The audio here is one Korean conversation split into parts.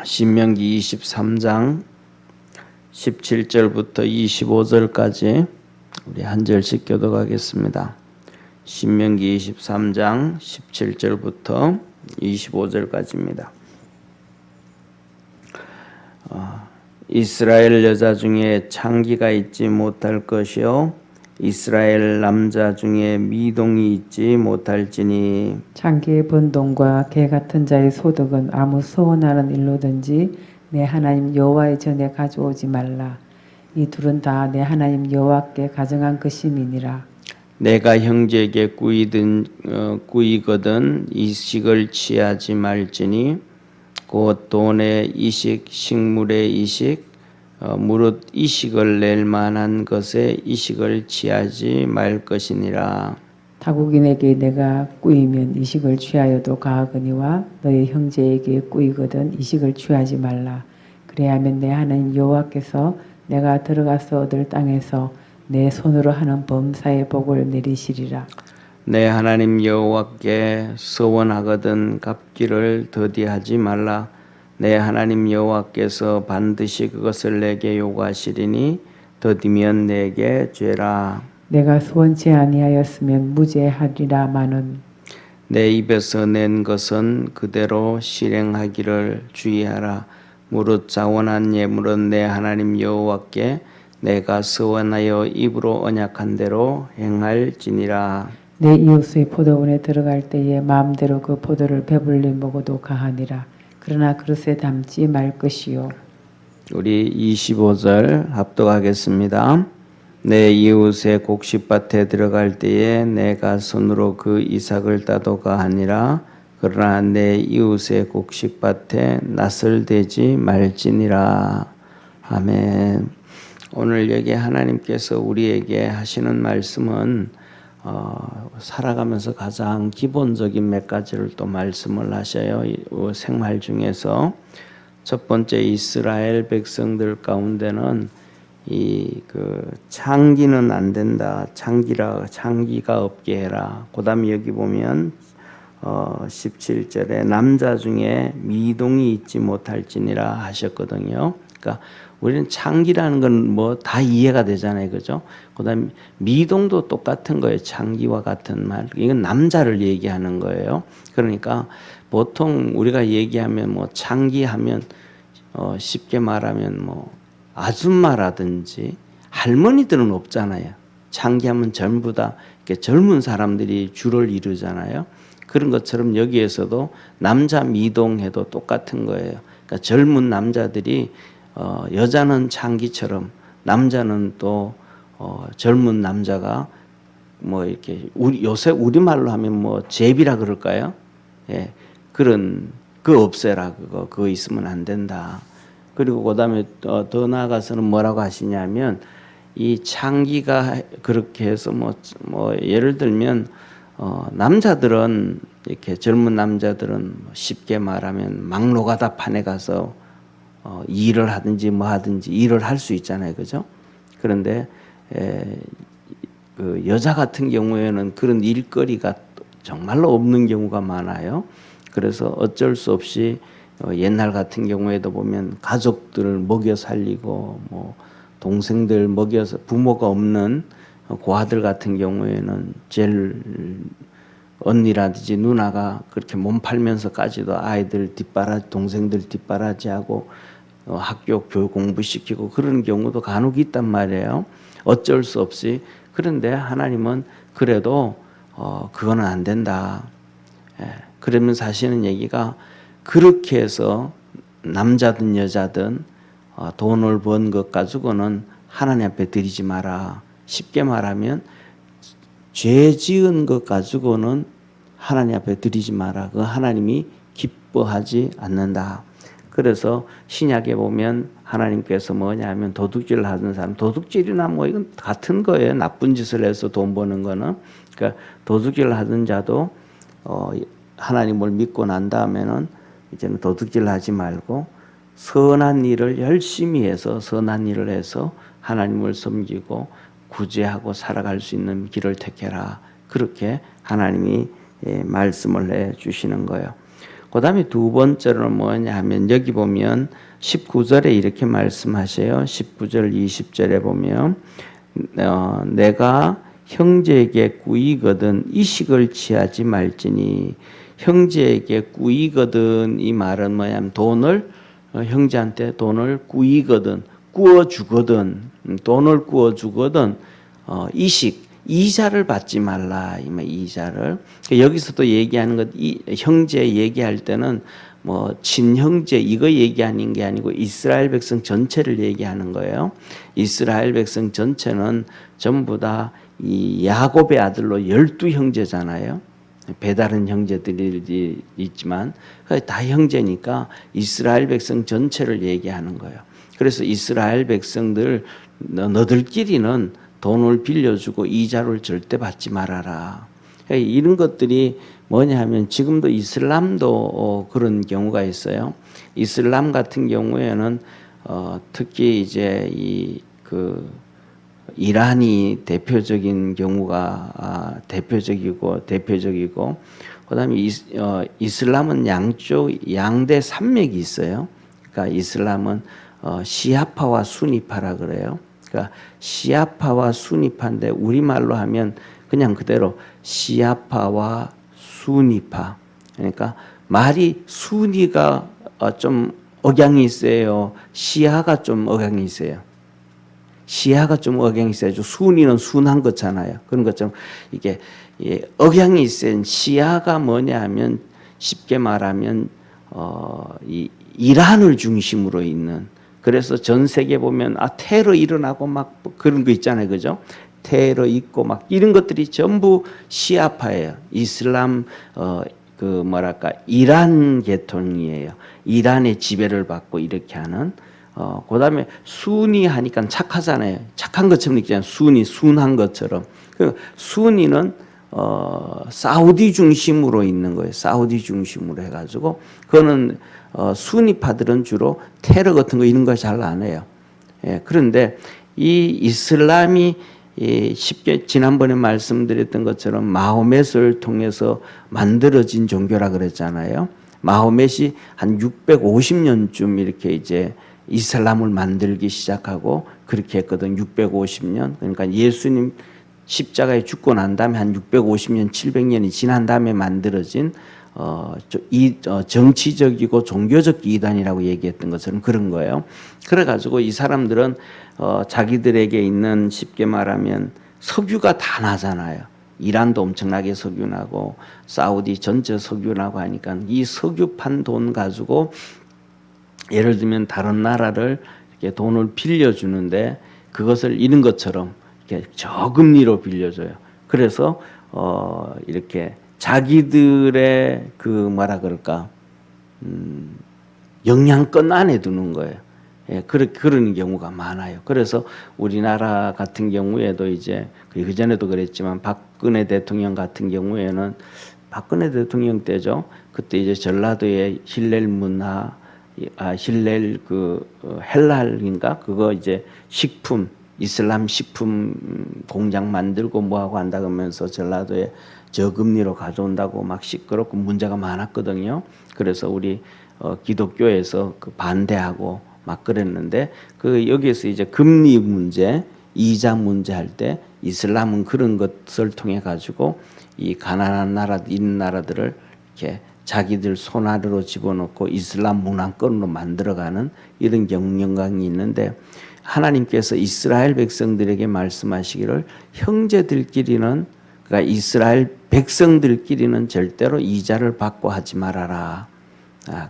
신명기 23장 17절부터 25절까지 우리 한 절씩 교독하겠습니다. 신명기 23장 17절부터 25절까지입니다. 이스라엘 여자 중에 창기가 있지 못할 것이요 이스라엘 남자 중에 미동이 있지 못할지니 창기의 번동과 개 같은 자의 소득은 아무 서원하는 일로든지 내 하나님 여호와의 전에 가져오지 말라. 이 둘은 다 내 하나님 여호와께 가정한 것임이니라. 내가 형제에게 꾸이거든 이식을 취하지 말지니 곧 돈의 이식, 식물의 이식, 무릇 이식을 낼 만한 것에 이식을 취하지 말 것이니라. 타국인에게 내가 꾸이면 이식을 취하여도 가하거니와 너희 형제에게 꾸이거든 이식을 취하지 말라. 그래야면 내 하나님 여호와께서 내가 들어가서 얻을 땅에서 내 손으로 하는 범사의 복을 내리시리라. 내 하나님 여호와께 서원하거든 갚기를 더디하지 말라. 내 하나님 여호와께서 반드시 그것을 내게 요구하시리니 더디면 내게 죄라. 내가 서원치 아니하였으면 무죄하리라마는 내 입에서 낸 것은 그대로 실행하기를 주의하라. 무릇 자원한 예물은 내 하나님 여호와께 내가 서원하여 입으로 언약한 대로 행할지니라. 내 이웃의 포도원에 들어갈 때에 마음대로 그 포도를 배불리 먹어도 가하니라. 그러나 그릇에 담지 말 것이요. 우리 25절 합독하겠습니다. 내 이웃의 곡식밭에 들어갈 때에 내가 손으로 그 이삭을 따도 가하니라. 그러나 내 이웃의 곡식밭에 낯을 대지 말지니라. 아멘. 오늘 여기 하나님께서 우리에게 하시는 말씀은 살아가면서 가장 기본적인 몇 가지를 또 말씀을 하셔요. 생활 중에서 첫 번째 이스라엘 백성들 가운데는 창기는 안 된다. 창기가 없게 해라. 그다음에 여기 보면 17절에 남자 중에 미동이 있지 못할지니라 하셨거든요. 그러니까 우리는 창기라는 건 뭐 다 이해가 되잖아요. 그죠? 그다음에 미동도 똑같은 거예요. 창기와 같은 말. 이건 남자를 얘기하는 거예요. 그러니까 보통 우리가 얘기하면 뭐 창기하면 쉽게 말하면 뭐 아줌마라든지 할머니들은 없잖아요. 창기하면 전부 다 이렇게 젊은 사람들이 주를 이루잖아요. 그런 것처럼 여기에서도 남자 미동해도 똑같은 거예요. 그러니까 젊은 남자들이 여자는 창기처럼 남자는 또 젊은 남자가 뭐 이렇게 요새 우리말로 하면 뭐 제비라 그럴까요? 예, 그런 없애라 그거 있으면 안 된다. 그리고 그다음에 더 나아가서는 뭐라고 하시냐면 이 창기가 그렇게 해서 뭐 예를 들면 남자들은 이렇게 젊은 남자들은 쉽게 말하면 막노가다 판에 가서 일을 하든지 뭐 하든지 일을 할 수 있잖아요, 그죠? 그런데 그 여자 같은 경우에는 그런 일거리가 정말로 없는 경우가 많아요. 그래서 어쩔 수 없이 옛날 같은 경우에도 보면 가족들을 먹여 살리고 뭐 동생들 먹여서 부모가 없는 고아들 같은 경우에는 제일 언니라든지 누나가 그렇게 몸 팔면서까지도 아이들 동생들 뒷바라지하고 학교 교육 공부시키고 그런 경우도 간혹 있단 말이에요. 어쩔 수 없이. 그런데 하나님은 그래도 그거는 안 된다. 그러면서 하시는 얘기가 그렇게 해서 남자든 여자든 돈을 번 것 가지고는 하나님 앞에 드리지 마라. 쉽게 말하면 죄 지은 것 가지고는 하나님 앞에 드리지 마라. 그 하나님이 기뻐하지 않는다. 그래서 신약에 보면 하나님께서 뭐냐면 도둑질을 하는 사람, 도둑질이나 뭐 이건 같은 거예요. 나쁜 짓을 해서 돈 버는 거는. 그러니까 도둑질을 하던 자도 하나님을 믿고 난 다음에는 이제는 도둑질 하지 말고 선한 일을 열심히 해서 선한 일을 해서 하나님을 섬기고 구제하고 살아갈 수 있는 길을 택해라. 그렇게 하나님이 말씀을 해 주시는 거예요. 그다음에 두 번째로는 뭐냐 하면 여기 보면 19절에 이렇게 말씀하셔요. 19절 20절에 보면 내가 형제에게 꾸이거든 이식을 취하지 말지니 형제에게 꾸이거든 이 말은 뭐냐면 돈을 형제한테 돈을 꾸이거든 꾸어주거든 돈을 꾸어주거든 이식 이자를 받지 말라 이 말 이자를 여기서도 얘기하는 것 형제 얘기할 때는 뭐 친형제 이거 얘기하는 게 아니고 이스라엘 백성 전체를 얘기하는 거예요. 이스라엘 백성 전체는 전부 다 이 야곱의 아들로 12형제잖아요. 배다른 형제들이 있지만 다 형제니까 이스라엘 백성 전체를 얘기하는 거예요. 그래서 이스라엘 백성들 너들끼리는 돈을 빌려주고 이자를 절대 받지 말아라. 이런 것들이 뭐냐 하면 지금도 이슬람도 그런 경우가 있어요. 이슬람 같은 경우에는 특히 이제 이란이 대표적인 경우가 대표적이고 그다음에 이슬람은 양대 산맥이 있어요. 그러니까 이슬람은 시아파와 수니파라 그래요. 그러니까 시아파와 수니파인데 우리말로 하면 그냥 그대로 시아파와 수니파. 그러니까 말이 수니가 좀 억양이 있어요. 시아가 좀 억양이 있어요. 시아가 좀 억양이 있어야죠. 순위는 순한 거잖아요. 그런 것처럼 이게 억양이 있어요. 시아가 뭐냐 하면 쉽게 말하면 이 이란을 중심으로 있는 그래서 전 세계 보면 테러 일어나고 막 그런 거 있잖아요. 그죠? 테러 있고 막 이런 것들이 전부 시아파예요. 이슬람 이란 계통이에요. 이란의 지배를 받고 이렇게 하는 그다음에 순위 하니까 착하잖아요. 착한 것처럼 느끼잖아요. 순한 것처럼. 그 순위는 사우디 중심으로 있는 거예요. 사우디 중심으로 해가지고 그거는 수니파들은 주로 테러 같은 거 이런 거 잘 안 해요. 예, 그런데 이 이슬람이 쉽게 지난번에 말씀드렸던 것처럼 마호멧을 통해서 만들어진 종교라 그랬잖아요. 마호멧이 한 650년쯤 이렇게 이제 이슬람을 만들기 시작하고 그렇게 했거든. 650년. 그러니까 예수님 십자가에 죽고 난 다음에 한 650년, 700년이 지난 다음에 만들어진 정치적이고 종교적 이단이라고 얘기했던 것처럼 그런 거예요. 그래가지고 이 사람들은 자기들에게 있는 쉽게 말하면 석유가 다 나잖아요. 이란도 엄청나게 석유 나고 사우디 전체 석유 나고 하니까 이 석유 판 돈 가지고 예를 들면 다른 나라를 이렇게 돈을 빌려주는데 그것을 이런 것처럼 이렇게 저금리로 빌려줘요. 그래서 이렇게 자기들의 그 뭐라 그럴까 영향권 안에 두는 거예요. 예, 그런 경우가 많아요. 그래서 우리나라 같은 경우에도 이제 그 전에도 그랬지만 박근혜 대통령 같은 경우에는 박근혜 대통령 때죠. 그때 이제 전라도의 힐렐 문화, 힐렐 헬랄인가 그거 이제 식품 이슬람 식품 공장 만들고 뭐하고 한다 그러면서 전라도에 저금리로 가져온다고 막 시끄럽고 문제가 많았거든요. 그래서 우리 기독교에서 반대하고 막 그랬는데 여기에서 이제 금리 문제, 이자 문제 할 때 이슬람은 그런 것을 통해 가지고 이 가난한 나라, 있는 나라들을 이렇게 자기들 손 아래로 집어넣고 이슬람 문화권으로 만들어가는 이런 경영강이 있는데 하나님께서 이스라엘 백성들에게 말씀하시기를 형제들끼리는 그러니까 이스라엘 백성들끼리는 절대로 이자를 받고 하지 말아라.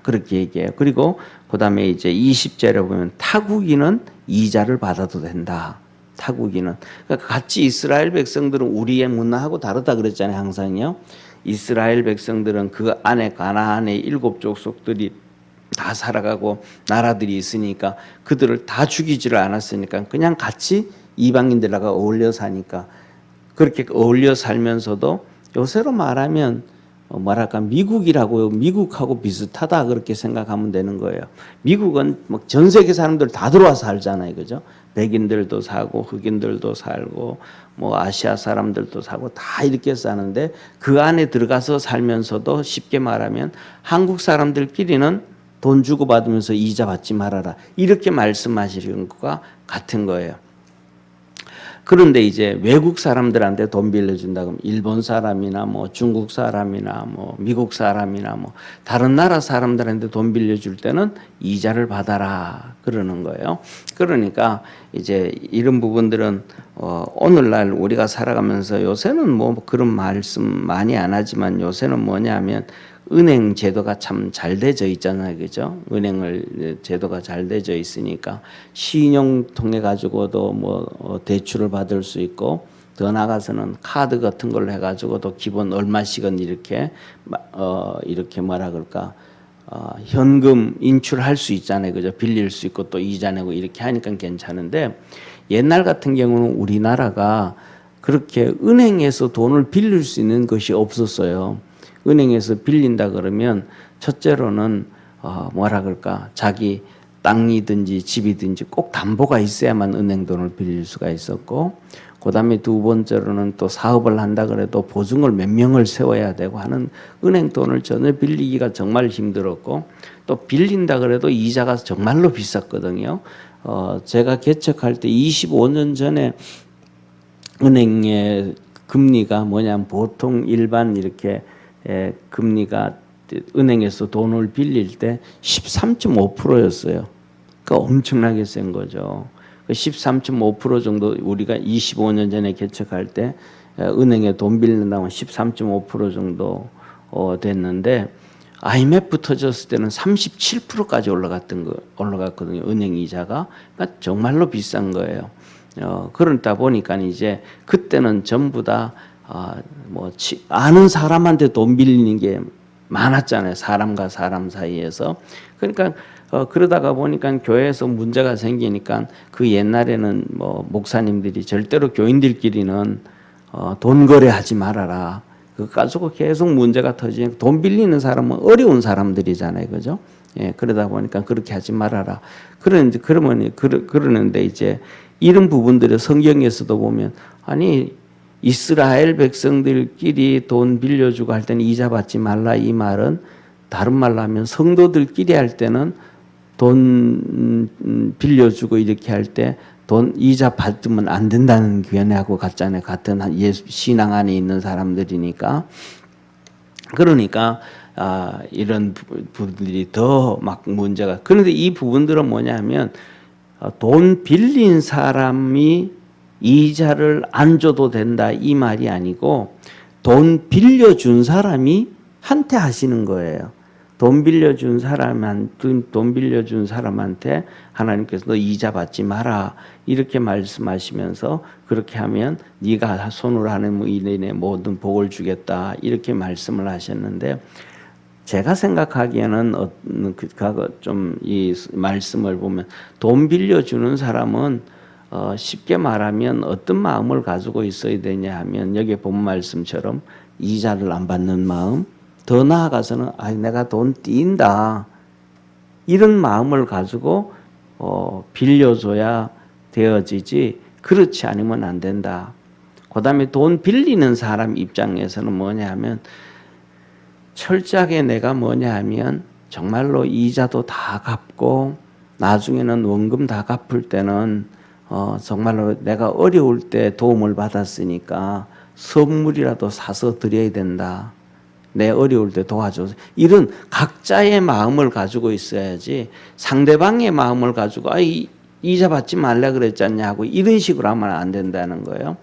그렇게 얘기해요. 그리고 그다음에 이제 20절에 보면 타국인은 이자를 받아도 된다. 타국인은 그러니까 같이 이스라엘 백성들은 우리의 문화하고 다르다 그랬잖아요. 항상요. 이스라엘 백성들은 그 안에 가나안의 7족속들이 다 살아가고 나라들이 있으니까 그들을 다 죽이지를 않았으니까 그냥 같이 이방인들과 어울려 사니까 그렇게 어울려 살면서도 요새로 말하면 뭐랄까 미국하고 비슷하다 그렇게 생각하면 되는 거예요. 미국은 뭐 전 세계 사람들 다 들어와서 살잖아요, 그죠? 백인들도 살고 흑인들도 살고 뭐 아시아 사람들도 살고 다 이렇게 사는데 그 안에 들어가서 살면서도 쉽게 말하면 한국 사람들끼리는 돈 주고 받으면서 이자 받지 말아라 이렇게 말씀하시는 것과 같은 거예요. 그런데 이제 외국 사람들한테 돈 빌려준다 그러면 일본 사람이나 뭐 중국 사람이나 뭐 미국 사람이나 뭐 다른 나라 사람들한테 돈 빌려줄 때는 이자를 받아라 그러는 거예요. 그러니까 이제 이런 부분들은 오늘날 우리가 살아가면서 요새는 뭐 그런 말씀 많이 안 하지만 요새는 뭐냐면 은행 제도가 참 잘 되어 있잖아요, 그죠? 은행을 제도가 잘 되어 있으니까 신용 통해 가지고도 뭐 대출을 받을 수 있고 더 나가서는 카드 같은 걸로 해가지고도 기본 얼마씩은 이렇게 이렇게 뭐라 그럴까 현금 인출할 수 있잖아요, 그죠? 빌릴 수 있고 또 이자 내고 이렇게 하니까 괜찮은데 옛날 같은 경우는 우리나라가 그렇게 은행에서 돈을 빌릴 수 있는 것이 없었어요. 은행에서 빌린다 그러면 첫째로는 뭐라 그럴까 자기 땅이든지 집이든지 꼭 담보가 있어야만 은행 돈을 빌릴 수가 있었고 그다음에 두 번째로는 또 사업을 한다 그래도 보증을 몇 명을 세워야 되고 하는 은행 돈을 전혀 빌리기가 정말 힘들었고 또 빌린다 그래도 이자가 정말로 비쌌거든요. 제가 개척할 때 25년 전에 은행의 금리가 뭐냐면 보통 일반 이렇게 금리가 은행에서 돈을 빌릴 때 13.5%였어요. 그러니까 엄청나게 센 거죠. 13.5% 정도 우리가 25년 전에 개척할 때 은행에 돈 빌린다면 13.5% 정도 됐는데 IMF 터졌을 때는 37%까지 올라갔거든요. 은행 이자가. 그러니까 정말로 비싼 거예요. 그러다 보니까 이제 그때는 전부 다 아는 사람한테 돈 빌리는 게 많았잖아요. 사람과 사람 사이에서. 그러니까 그러다가 보니까 교회에서 문제가 생기니까 그 옛날에는 뭐 목사님들이 절대로 교인들끼리는 돈 거래하지 말아라. 그거 가지고 계속 문제가 터지니까 돈 빌리는 사람은 어려운 사람들이잖아요, 그죠? 예, 그러다 보니까 그렇게 하지 말아라. 그러는데 이제 이런 부분들을 성경에서도 보면 아니 이스라엘 백성들끼리 돈 빌려주고 할 때는 이자 받지 말라 이 말은 다른 말로 하면 성도들끼리 할 때는 돈 빌려주고 이렇게 할 때 돈 이자 받으면 안 된다는 견해하고 같잖아요. 같은 예수 신앙 안에 있는 사람들이니까. 그러니까 이런 부분들이 더 막 문제가. 그런데 이 부분들은 뭐냐면 돈 빌린 사람이 이자를 안 줘도 된다 이 말이 아니고 돈 빌려준 사람이 한테 하시는 거예요. 돈 빌려준 사람한테 하나님께서 너 이자 받지 마라 이렇게 말씀하시면서 그렇게 하면 네가 손으로 하는 일에 모든 복을 주겠다 이렇게 말씀을 하셨는데 제가 생각하기에는 좀 이 말씀을 보면 돈 빌려주는 사람은 쉽게 말하면 어떤 마음을 가지고 있어야 되냐 하면 여기 본 말씀처럼 이자를 안 받는 마음 더 나아가서는 내가 돈 띈다 이런 마음을 가지고 빌려줘야 되어지지 그렇지 않으면 안 된다. 그 다음에 돈 빌리는 사람 입장에서는 뭐냐 하면 철저하게 내가 뭐냐 하면 정말로 이자도 다 갚고 나중에는 원금 다 갚을 때는 정말로 내가 어려울 때 도움을 받았으니까 선물이라도 사서 드려야 된다. 내 어려울 때 도와줘서 이런 각자의 마음을 가지고 있어야지 상대방의 마음을 가지고 이자 받지 말라 그랬지 않냐 하고 이런 식으로 하면 안 된다는 거예요.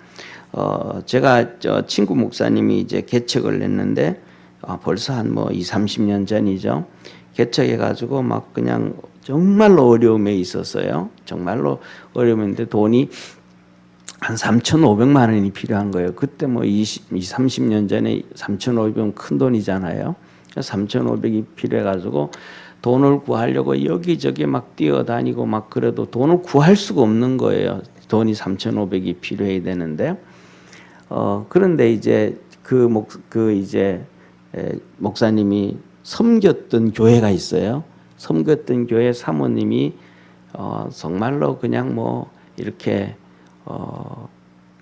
제가 친구 목사님이 이제 개척을 했는데 벌써 한 20-30년 전이죠. 개척해가지고 막 그냥 정말로 어려움에 있었어요. 정말로 어려움인데 돈이 한 3,500만 원이 필요한 거예요. 그때 30년 전에 3,500은 큰 돈이잖아요. 3,500이 필요해가지고 돈을 구하려고 여기저기 막 뛰어다니고 막 그래도 돈을 구할 수가 없는 거예요. 돈이 3,500이 필요해야 되는데, 그런데 이제 목사님이 섬겼던 교회가 있어요. 섬겼던 교회 사모님이 정말로 그냥 뭐 이렇게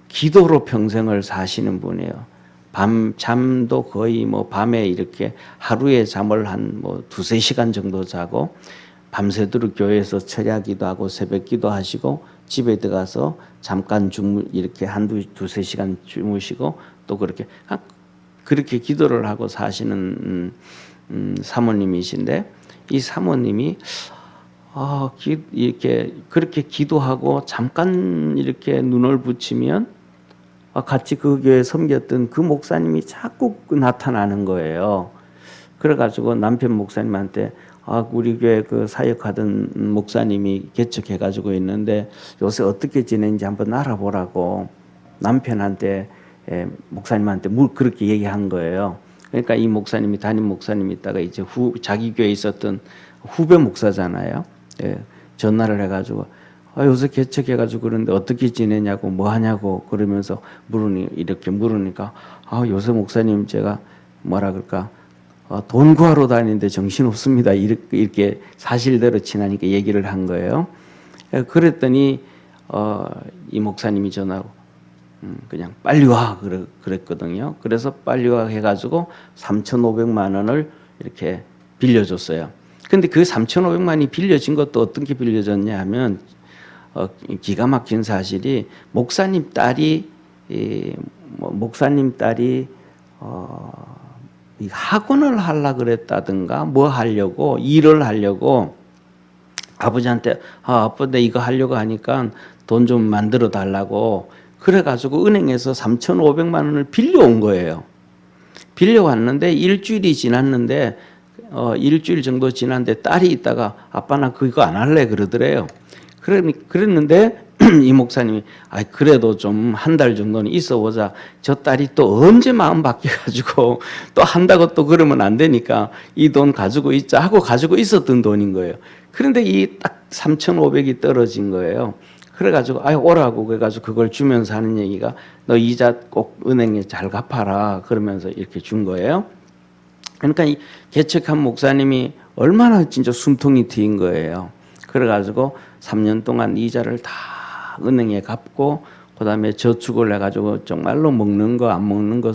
기도로 평생을 사시는 분이에요. 잠도 거의 뭐 밤에 이렇게 하루에 잠을 한 뭐 2-3시간 정도 자고 밤새도록 교회에서 철야기도 하고 새벽기도 하시고 집에 들어가서 잠깐 이렇게 2-3시간 주무시고 또 그렇게 기도를 하고 사시는 사모님이신데, 이 사모님이 이렇게 그렇게 기도하고 잠깐 이렇게 눈을 붙이면 같이 그 교회 섬겼던 그 목사님이 자꾸 나타나는 거예요. 그래가지고 남편 목사님한테 우리 교회 그 사역하던 목사님이 개척해가지고 있는데 요새 어떻게 지내는지 한번 알아보라고 남편한테 목사님한테 그렇게 얘기한 거예요. 그러니까 이 목사님이 담임 목사님이 있다가 이제 자기 교회에 있었던 후배 목사잖아요. 전화를 해가지고 요새 개척해가지고 그런데 어떻게 지내냐고 뭐 하냐고 그러면서 이렇게 물으니까 요새 목사님 제가 뭐라 그럴까 돈 구하러 다니는데 정신 없습니다. 이렇게 사실대로 지나니까 얘기를 한 거예요. 그랬더니 이 목사님이 전화로 그냥 빨리 와 그랬거든요. 그래서 빨리 와 해가지고 3,500만 원을 이렇게 빌려줬어요. 근데 그 3,500만이 빌려진 것도 어떻게 빌려졌냐 하면 기가 막힌 사실이 목사님 딸이 이 학원을 하려고 그랬다든가 뭐 하려고 일을 하려고 아버지한테 아빠 내 이거 하려고 하니까 돈 좀 만들어 달라고 그래가지고 은행에서 3,500만 원을 빌려온 거예요. 빌려왔는데 일주일이 지났는데 일주일 정도 지났는데 딸이 있다가 아빠 나 그거 안 할래 그러더래요. 그랬는데 이 목사님이 그래도 좀 한 달 정도는 있어 보자. 저 딸이 또 언제 마음 바뀌어가지고 또 한다고 또 그러면 안 되니까 이 돈 가지고 있자 하고 가지고 있었던 돈인 거예요. 그런데 이 딱 3,500이 떨어진 거예요. 그래가지고 오라고 그래가지고 그걸 주면서 하는 얘기가 너 이자 꼭 은행에 잘 갚아라 그러면서 이렇게 준 거예요. 그러니까 이 개척한 목사님이 얼마나 진짜 숨통이 트인 거예요. 그래가지고 3년 동안 이자를 다 은행에 갚고 그다음에 저축을 해가지고 정말로 먹는 거 안 먹는 거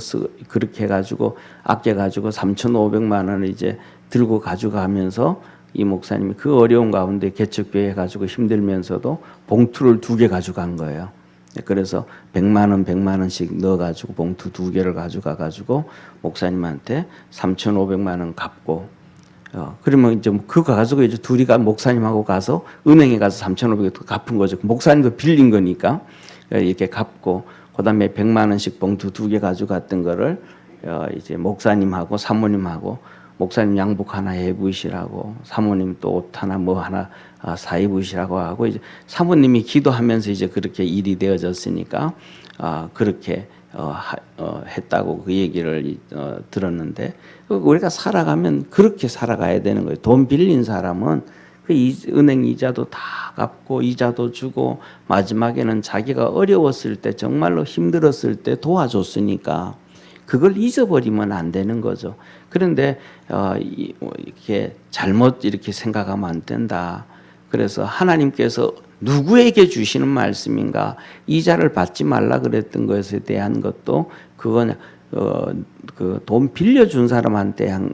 그렇게 해가지고 아껴가지고 3,500만 원을 이제 들고 가져가면서 이 목사님이 그 어려운 가운데 개척교회 해가지고 힘들면서도 봉투를 2개 가져간 거예요. 그래서 100만 원씩 넣어가지고 봉투 2개를 가져가가지고 목사님한테 3,500만 원 갚고 그러면 이제 그거 가지고 이제 둘이 목사님하고 가서 은행에 가서 3,500원 갚은 거죠. 목사님도 빌린 거니까 이렇게 갚고 그다음에 100만 원씩 봉투 2개 가져갔던 거를 이제 목사님하고 사모님하고 목사님 양복 하나 해부으시라고 사모님 또 옷 하나 뭐 하나 사 입으시라고 하고 이제 사모님이 기도하면서 이제 그렇게 일이 되어졌으니까 그렇게 했다고 그 얘기를 들었는데 우리가 살아가면 그렇게 살아가야 되는 거예요. 돈 빌린 사람은 그 은행 이자도 다 갚고 이자도 주고 마지막에는 자기가 어려웠을 때 정말로 힘들었을 때 도와줬으니까 그걸 잊어버리면 안 되는 거죠. 그런데 이렇게 잘못 이렇게 생각하면 안 된다. 그래서 하나님께서 누구에게 주시는 말씀인가? 이자를 받지 말라 그랬던 것에 대한 것도 그건 그 돈 빌려준 사람한테 한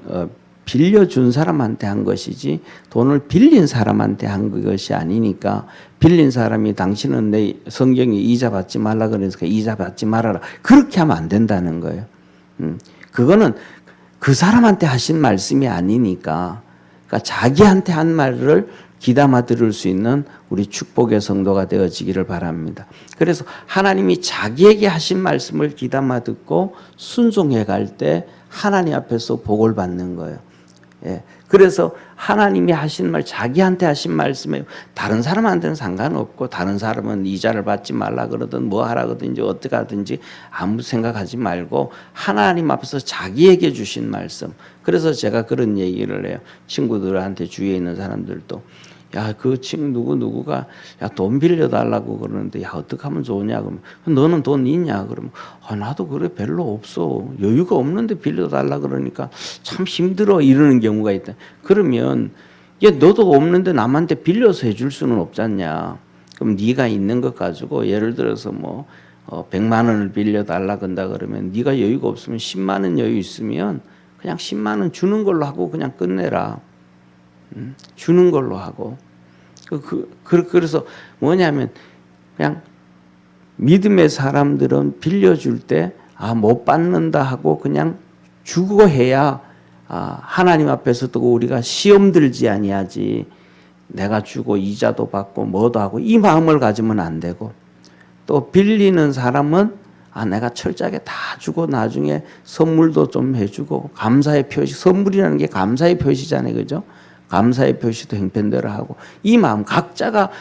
것이지 돈을 빌린 사람한테 한 것이 아니니까 빌린 사람이 당신은 내 성경에 이자 받지 말라 그러니까 이자 받지 말아라 그렇게 하면 안 된다는 거예요. 그거는 그 사람한테 하신 말씀이 아니니까 그러니까 자기한테 한 말을 귀담아 들을 수 있는 우리 축복의 성도가 되어지기를 바랍니다. 그래서 하나님이 자기에게 하신 말씀을 귀담아 듣고 순종해 갈 때 하나님 앞에서 복을 받는 거예요. 예. 그래서 하나님이 하신 말, 자기한테 하신 말씀에 다른 사람한테는 상관없고 다른 사람은 이자를 받지 말라 그러든 뭐 하라 그러든지 어떻게 하든지 아무 생각하지 말고 하나님 앞에서 자기에게 주신 말씀. 그래서 제가 그런 얘기를 해요. 친구들한테 주위에 있는 사람들도 야, 그 친구 누구가 야, 돈 빌려달라고 그러는데 야, 어떻게 하면 좋으냐 그러면 너는 돈 있냐 그러면 나도 그래 별로 없어. 여유가 없는데 빌려달라 그러니까 참 힘들어 이러는 경우가 있다. 그러면 야, 너도 없는데 남한테 빌려서 해줄 수는 없잖냐. 그럼 네가 있는 것 가지고 예를 들어서 뭐 100만 원을 빌려달라 건다 그러면 네가 여유가 없으면 10만 원 여유 있으면 그냥 10만 원 주는 걸로 하고 그냥 끝내라. 주는 걸로 하고. 그래서 뭐냐면 그냥 믿음의 사람들은 빌려줄 때 못 받는다 하고 그냥 주고 해야 하나님 앞에서도 우리가 시험 들지 아니하지. 내가 주고 이자도 받고 뭐도 하고 이 마음을 가지면 안 되고, 또 빌리는 사람은 내가 철저하게 다 주고 나중에 선물도 좀 해주고 감사의 표시, 선물이라는 게 감사의 표시잖아요, 그죠? 감사의 표시도 형편대로 하고 이 마음 각자가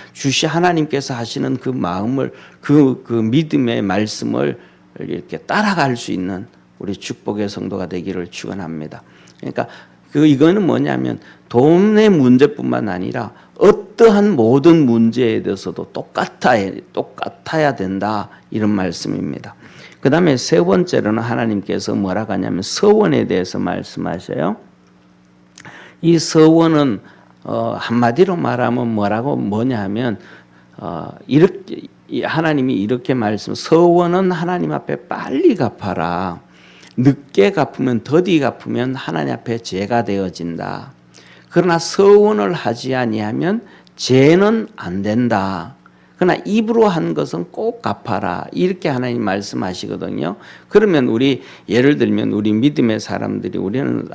하나님께서 하시는 그 마음을 그 믿음의 말씀을 이렇게 따라갈 수 있는 우리 축복의 성도가 되기를 축원합니다. 그러니까 이거는 뭐냐면 돈의 문제뿐만 아니라 어떠한 모든 문제에 대해서도 똑같아야 된다 이런 말씀입니다. 그 다음에 세 번째로는 하나님께서 뭐라고 하냐면 서원에 대해서 말씀하셔요. 이 서원은 한마디로 말하면 뭐냐 하면 이렇게 하나님이 이렇게 서원은 하나님 앞에 빨리 갚아라. 늦게 갚으면 더디 갚으면 하나님 앞에 죄가 되어진다. 그러나 서원을 하지 아니하면 죄는 안 된다. 그러나 입으로 한 것은 꼭 갚아라. 이렇게 하나님 말씀하시거든요. 그러면 우리 예를 들면 우리 믿음의 사람들이 우리는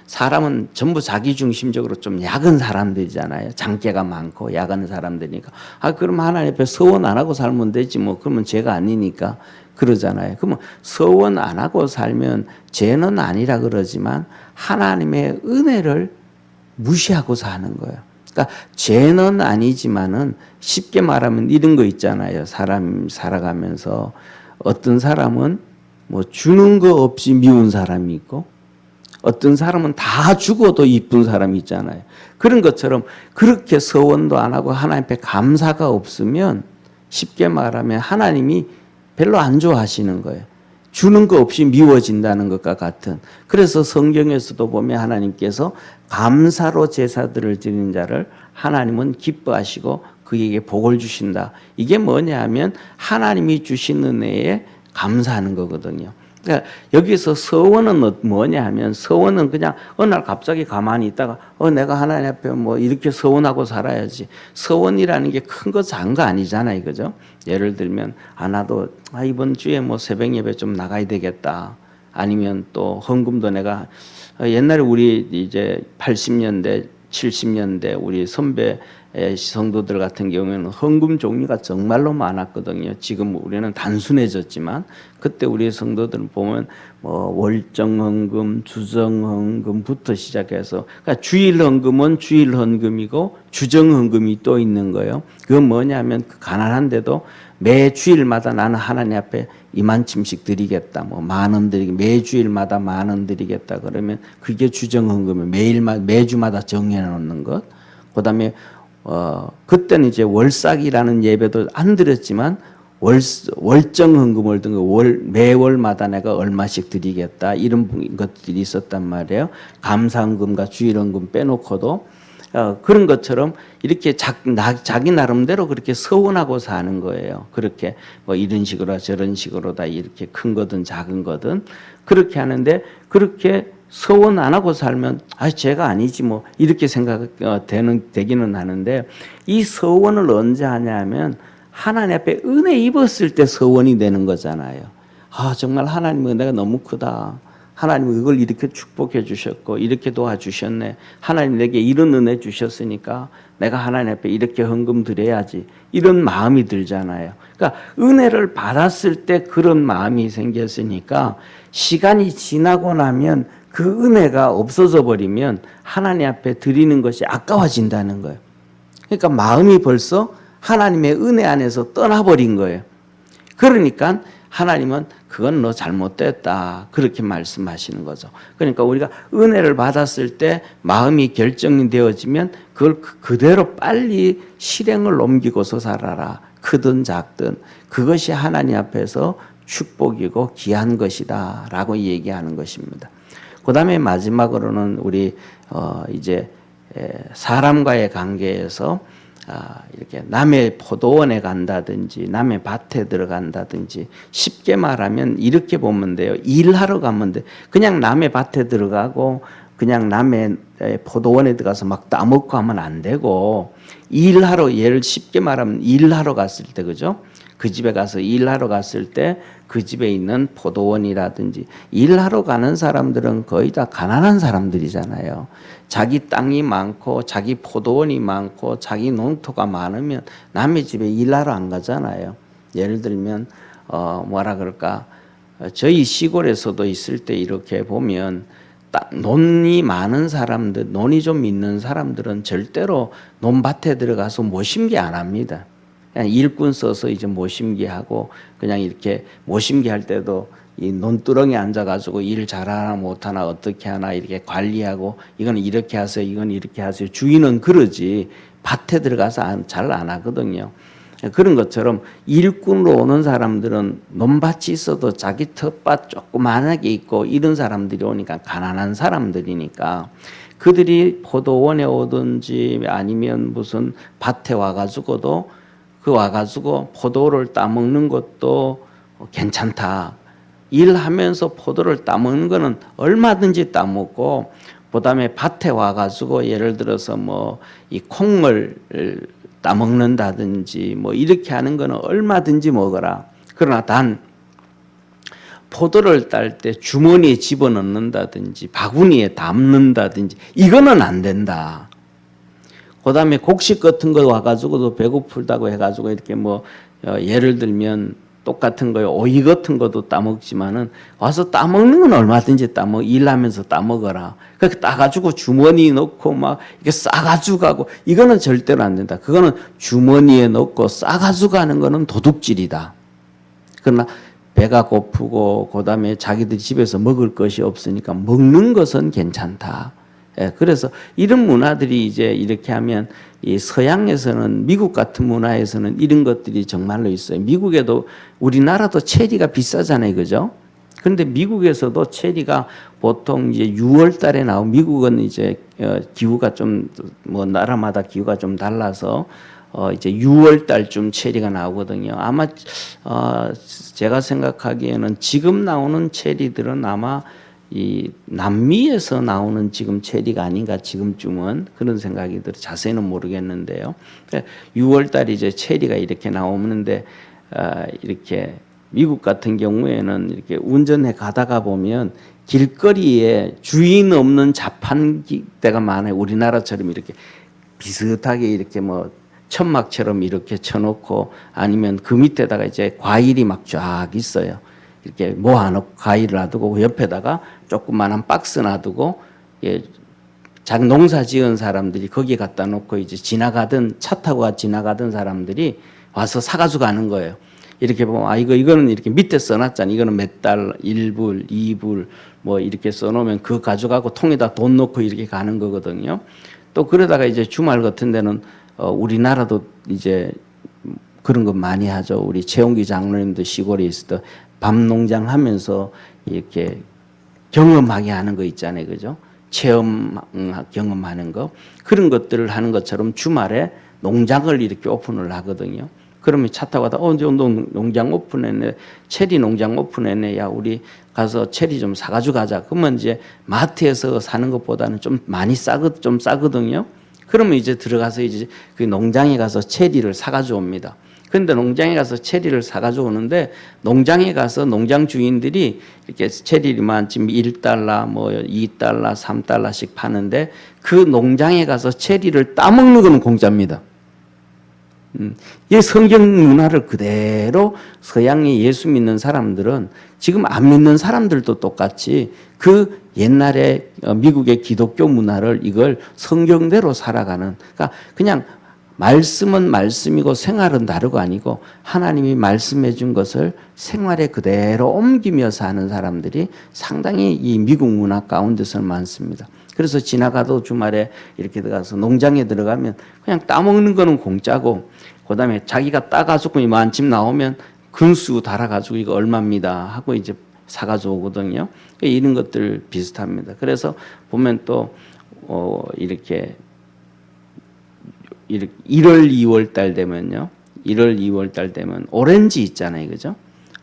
사람은 전부 자기 중심적으로 좀 약은 사람들이잖아요. 장깨가 많고 약은 사람들이니까 그럼 하나님 앞에 서원 안 하고 살면 되지 뭐. 그러면 죄가 아니니까 그러잖아요. 그러면 서원 안 하고 살면 죄는 아니라 그러지만 하나님의 은혜를 무시하고 사는 거예요. 그러니까 죄는 아니지만은 쉽게 말하면 이런 거 있잖아요. 사람 살아가면서 어떤 사람은 뭐 주는 거 없이 미운 사람이 있고 어떤 사람은 다 주고도 이쁜 사람이 있잖아요. 그런 것처럼 그렇게 서원도 안 하고 하나님 앞에 감사가 없으면 쉽게 말하면 하나님이 별로 안 좋아하시는 거예요. 주는 거 없이 미워진다는 것과 같은. 그래서 성경에서도 보면 하나님께서 감사로 제사들을 드리는 자를 하나님은 기뻐하시고 그에게 복을 주신다. 이게 뭐냐 하면 하나님이 주신 은혜에 감사하는 거거든요. 그러니까 여기서 서원은 뭐냐 하면 서원은 그냥 어느 날 갑자기 가만히 있다가 내가 하나님 앞에 뭐 이렇게 서원하고 살아야지. 서원이라는 게 큰 거 작은 거 아니잖아요. 그죠? 예를 들면 나도 이번 주에 뭐 새벽 예배 좀 나가야 되겠다. 아니면 또 헌금도 내가 옛날에 우리 이제 80년대 70년대 우리 선배 성도들 같은 경우에는 헌금 종류가 정말로 많았거든요. 지금 우리는 단순해졌지만 그때 우리 성도들은 보면 뭐 월정 헌금, 주정 헌금부터 시작해서 그러니까 주일 헌금은 주일 헌금이고 주정 헌금이 또 있는 거예요. 그건 뭐냐면 가난한데도 매 주일마다 나는 하나님 앞에 이만침씩 드리겠다. 뭐 10,000원 드리겠다. 매 주일마다 10,000원 드리겠다. 그러면 그게 주정 헌금이에요. 매주마다 정해 놓는 것. 그다음에 그때는 이제 월삭이라는 예배도 안 드렸지만 월정 헌금을 든 거 매월마다 내가 얼마씩 드리겠다 이런 것들이 있었단 말이에요. 감사 헌금과 주일 헌금 빼놓고도 그런 것처럼 이렇게 자기 나름대로 그렇게 서원하고 사는 거예요. 그렇게 뭐 이런 식으로 저런 식으로 다 이렇게 큰 거든 작은 거든 그렇게 하는데 그렇게 서원 안 하고 살면 죄가 아니지 뭐 이렇게 되기는 하는데 이 서원을 언제 하냐면 하나님 앞에 은혜 입었을 때 서원이 되는 거잖아요. 정말 하나님의 은혜가 너무 크다. 하나님은 이걸 이렇게 축복해 주셨고 이렇게 도와주셨네. 하나님 내게 이런 은혜 주셨으니까 내가 하나님 앞에 이렇게 헌금 드려야지. 이런 마음이 들잖아요. 그러니까 은혜를 받았을 때 그런 마음이 생겼으니까 시간이 지나고 나면 그 은혜가 없어져 버리면 하나님 앞에 드리는 것이 아까워진다는 거예요. 그러니까 마음이 벌써 하나님의 은혜 안에서 떠나버린 거예요. 그러니까 하나님은 그건 너 잘못됐다 그렇게 말씀하시는 거죠. 그러니까 우리가 은혜를 받았을 때 마음이 결정이 되어지면 그걸 그대로 빨리 실행을 옮기고서 살아라. 크든 작든 그것이 하나님 앞에서 축복이고 귀한 것이다 라고 얘기하는 것입니다. 그 다음에 마지막으로는 우리 이제 사람과의 관계에서 이렇게 남의 포도원에 간다든지 남의 밭에 들어간다든지 쉽게 말하면 이렇게 보면 돼요. 일하러 가면 돼. 그냥 남의 밭에 들어가고 그냥 남의 포도원에 들어가서 막 따먹고 하면 안 되고 일하러 예를 쉽게 말하면 일하러 갔을 때 그죠? 그 집에 가서 일하러 갔을 때 그 집에 있는 포도원이라든지 일하러 가는 사람들은 거의 다 가난한 사람들이잖아요. 자기 땅이 많고 자기 포도원이 많고 자기 농토가 많으면 남의 집에 일하러 안 가잖아요. 예를 들면 뭐라 그럴까 저희 시골에서도 있을 때 이렇게 보면 논이 많은 사람들, 논이 좀 있는 사람들은 절대로 논밭에 들어가서 모심기 안 합니다. 그냥 일꾼 써서 이제 모심기 하고 그냥 이렇게 모심기 할 때도 이 논두렁에 앉아가지고 일 잘하나 못하나 어떻게 하나 이렇게 관리하고 이건 이렇게 하세요, 이건 이렇게 하세요. 주인은 그러지 밭에 들어가서 잘 안 하거든요. 그런 것처럼 일꾼으로 오는 사람들은 논밭이 있어도 자기 텃밭 조그만하게 있고 이런 사람들이 오니까 가난한 사람들이니까 그들이 포도원에 오든지 아니면 무슨 밭에 와가지고도 그 와가지고 포도를 따먹는 것도 괜찮다. 일하면서 포도를 따먹는 거는 얼마든지 따먹고 그다음에 밭에 와가지고 예를 들어서 뭐 이 콩을 따먹는다든지 뭐 이렇게 하는 거는 얼마든지 먹어라. 그러나 단 포도를 딸 때 주머니에 집어넣는다든지 바구니에 담는다든지 이거는 안 된다. 그다음에 곡식 같은 거 와가지고도 배고프다고 해가지고 이렇게 뭐 예를 들면 똑같은 거요 오이 같은 것도 따먹지만은 와서 따먹는 건 얼마든지 일하면서 따먹어라. 그렇게 따가지고 주머니에 넣고 막 이렇게 싸가지고 가고 이거는 절대로 안 된다. 그거는 주머니에 넣고 싸가지고 가는 거는 도둑질이다. 그러나 배가 고프고 그다음에 자기들 집에서 먹을 것이 없으니까 먹는 것은 괜찮다. 예, 그래서 이런 문화들이 이제 이렇게 하면 이 서양에서는 미국 같은 문화에서는 이런 것들이 정말로 있어요. 미국에도 우리나라도 체리가 비싸잖아요, 그죠? 그런데 미국에서도 체리가 보통 이제 6월 달에 나오고 미국은 이제 기후가 좀 뭐 나라마다 기후가 좀 달라서 이제 6월 달쯤 체리가 나오거든요. 아마 제가 생각하기에는 지금 나오는 체리들은 아마 이 남미에서 나오는 지금 체리가 아닌가 지금쯤은 그런 생각이 들어 자세히는 모르겠는데요. 6월 달에 이제 체리가 이렇게 나오는데 이렇게 미국 같은 경우에는 이렇게 운전해 가다가 보면 길거리에 주인 없는 자판기대가 많아요. 우리나라처럼 이렇게 비슷하게 이렇게 뭐 천막처럼 이렇게 쳐놓고 아니면 그 밑에다가 이제 과일이 막 쫙 있어요. 이렇게 모아놓고 과일을 놔두고 그 옆에다가 조그만한 박스 놔두고 자기 농사 지은 사람들이 거기에 갖다 놓고 이제 지나가던 차 타고 지나가던 사람들이 와서 사가지고 가는 거예요. 이렇게 보면 이거는 이렇게 밑에 써놨잖아. 이거는 몇 달, 1불, 2불 뭐 이렇게 써놓으면 그거 가져가고 통에다 돈 넣고 이렇게 가는 거거든요. 또 그러다가 이제 주말 같은 데는 우리나라도 이제 그런 거 많이 하죠. 우리 최홍기 장로님도 시골에 있을 때 밤 농장 하면서 이렇게 경험하게 하는 거 있잖아요. 그죠? 체험 경험하는 거. 그런 것들을 하는 것처럼 주말에 농장을 이렇게 오픈을 하거든요. 그러면 차 타고 가다 농장 오픈했네. 체리 농장 오픈했네. 야, 우리 가서 체리 좀 사가지고 가자. 그러면 이제 마트에서 사는 것보다는 좀 많이 좀 싸거든요. 그러면 이제 들어가서 이제 그 농장에 가서 체리를 사가지고 옵니다. 그런데 농장에 가서 체리를 사가지고 오는데 농장에 가서 농장 주인들이 이렇게 체리만 지금 1달러, 뭐 2달러, 3달러씩 파는데 그 농장에 가서 체리를 따먹는 거는 공짜입니다. 이 성경 문화를 그대로 서양의 예수 믿는 사람들은 지금 안 믿는 사람들도 똑같이 그 옛날에 미국의 기독교 문화를 이걸 성경대로 살아가는 그러니까 그냥 말씀은 말씀이고 생활은 다르고 아니고 하나님이 말씀해 준 것을 생활에 그대로 옮기며 사는 사람들이 상당히 이 미국 문화 가운데서는 많습니다. 그래서 지나가도 주말에 이렇게 들어가서 농장에 들어가면 그냥 따먹는 거는 공짜고 그다음에 자기가 따가지고 이만큼 나오면 근수 달아가지고 이거 얼마입니다 하고 이제 사가지고 오거든요. 이런 것들 비슷합니다. 그래서 보면 또 이렇게 1월, 2월 달 되면요. 1월, 2월 달 되면 오렌지 있잖아요. 그죠?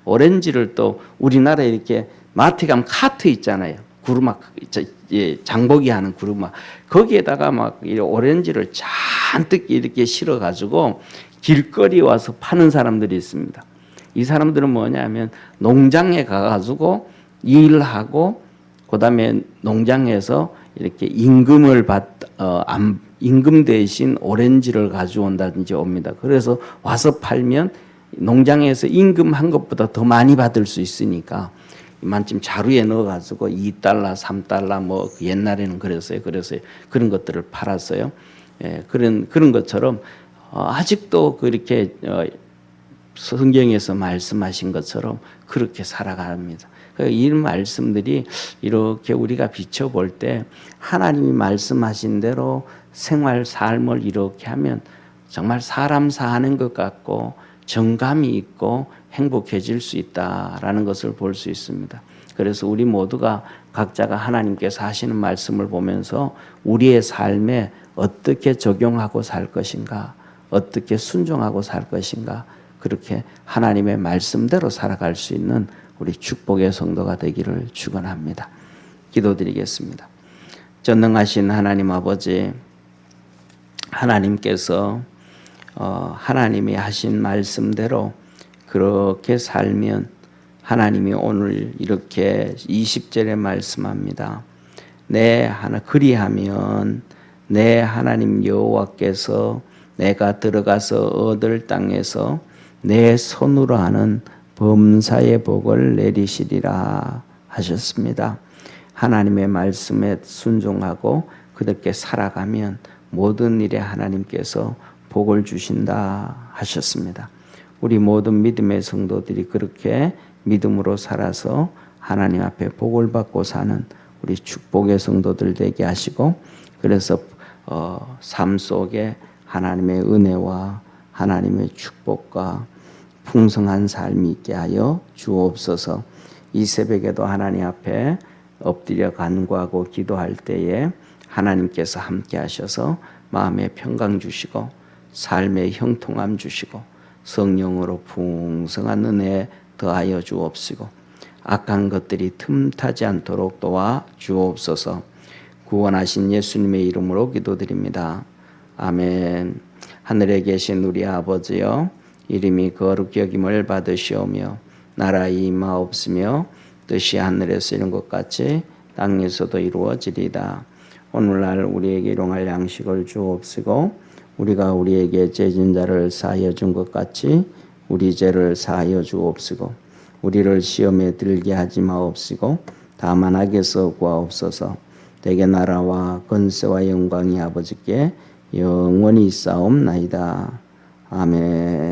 오렌지를 또 우리나라에 이렇게 마트에 가면 카트 있잖아요. 구루마, 장보기 하는 구루마. 거기에다가 막 오렌지를 잔뜩 이렇게 실어가지고 길거리에 와서 파는 사람들이 있습니다. 이 사람들은 뭐냐면 농장에 가가지고 일하고 그다음에 농장에서 이렇게 임금 대신 오렌지를 가져온다든지 옵니다. 그래서 와서 팔면 농장에서 임금한 것보다 더 많이 받을 수 있으니까 이만큼 자루에 넣어가지고 2달러, 3달러 뭐 옛날에는 그랬어요. 그래서 그런 것들을 팔았어요. 예, 그런 것처럼 아직도 그렇게 성경에서 말씀하신 것처럼 그렇게 살아갑니다. 이 말씀들이 이렇게 우리가 비춰볼 때 하나님이 말씀하신 대로 생활 삶을 이렇게 하면 정말 사람 사는 것 같고 정감이 있고 행복해질 수 있다라는 것을 볼 수 있습니다. 그래서 우리 모두가 각자가 하나님께서 하시는 말씀을 보면서 우리의 삶에 어떻게 적용하고 살 것인가, 어떻게 순종하고 살 것인가, 그렇게 하나님의 말씀대로 살아갈 수 있는 우리 축복의 성도가 되기를 축원합니다. 기도드리겠습니다. 전능하신 하나님 아버지, 하나님께서 하나님이 하신 말씀대로 그렇게 살면 하나님이 오늘 이렇게 20절에 말씀합니다. 그리하면 내 하나님 여호와께서 내가 들어가서 얻을 땅에서 내 손으로 하는 범사의 복을 내리시리라 하셨습니다. 하나님의 말씀에 순종하고 그렇게 살아가면 모든 일에 하나님께서 복을 주신다 하셨습니다. 우리 모든 믿음의 성도들이 그렇게 믿음으로 살아서 하나님 앞에 복을 받고 사는 우리 축복의 성도들 되게 하시고, 그래서 삶 속에 하나님의 은혜와 하나님의 축복과 풍성한 삶이 있게 하여 주옵소서. 이 새벽에도 하나님 앞에 엎드려 간구하고 기도할 때에 하나님께서 함께 하셔서 마음의 평강 주시고 삶의 형통함 주시고 성령으로 풍성한 은혜 더하여 주옵시고 악한 것들이 틈타지 않도록 도와 주옵소서. 구원하신 예수님의 이름으로 기도드립니다. 아멘. 하늘에 계신 우리 아버지여, 이름이 거룩히 여김을 받으시오며 나라의 임하옵시며 뜻이 하늘에서 이룬 것 같이 땅에서도 이루어지리이다. 오늘날 우리에게 일용할 양식을 주옵시고 우리가 우리에게 죄진 자를 사하여 준 것 같이 우리 죄를 사하여 주옵시고 우리를 시험에 들게 하지 마옵시고 다만 악에서 구하옵소서. 대개 나라와 권세와 영광이 아버지께 영원히 있사옵나이다. 아멘.